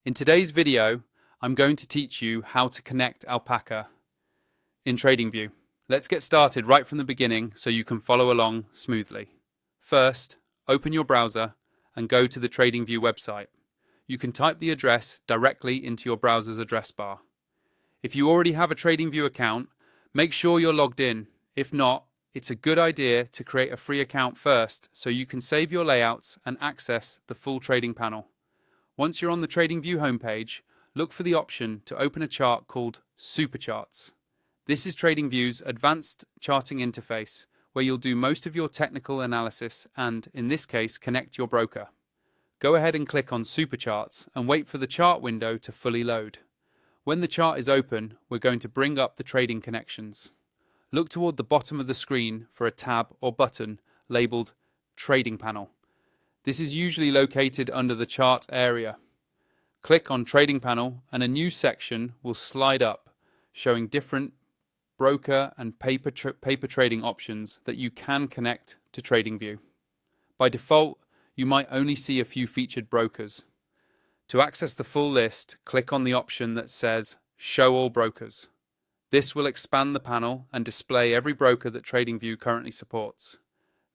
In today's video, I'm going to teach you how to connect Alpaca in Tradingview. Let's get started right from the beginning so you can follow along smoothly. First, open your browser and go to the Tradingview website. You can type the address directly into your browser's address bar. If you already have a Tradingview account, make sure you're logged in. If not, it's a good idea to create a free account first so you can save your layouts and access the full trading panel. Once you're on the TradingView homepage, look for the option to open a chart called Supercharts. This is TradingView's advanced charting interface, where you'll do most of your technical analysis and, in this case, connect your broker. Go ahead and click on Supercharts and wait for the chart window to fully load. When the chart is open, we're going to bring up the trading connections. Look toward the bottom of the screen for a tab or button labeled Trading Panel. This is usually located under the chart area. Click on Trading Panel and a new section will slide up, showing different broker and paper trading options that you can connect to TradingView. By default, you might only see a few featured brokers. To access the full list, click on the option that says Show All Brokers. This will expand the panel and display every broker that TradingView currently supports.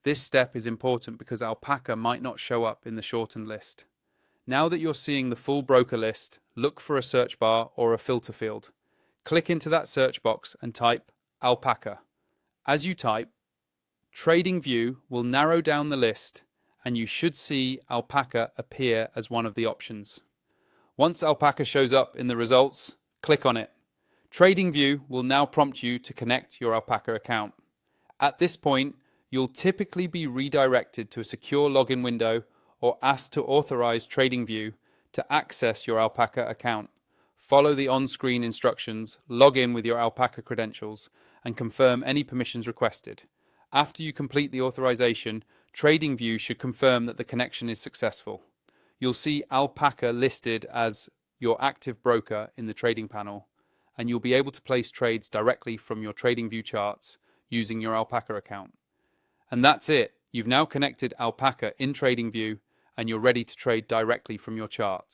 This step is important because Alpaca might not show up in the shortened list. Now that you're seeing the full broker list, look for a search bar or a filter field. Click into that search box and type Alpaca. As you type, TradingView will narrow down the list and you should see Alpaca appear as one of the options. Once Alpaca shows up in the results, click on it. TradingView will now prompt you to connect your Alpaca account. At this point, you'll typically be redirected to a secure login window or asked to authorize TradingView to access your Alpaca account. Follow the on-screen instructions, log in with your Alpaca credentials, and confirm any permissions requested. After you complete the authorization, TradingView should confirm that the connection is successful. You'll see Alpaca listed as your active broker in the trading panel, and you'll be able to place trades directly from your TradingView charts using your Alpaca account. And that's it. You've now connected Alpaca in TradingView and you're ready to trade directly from your charts.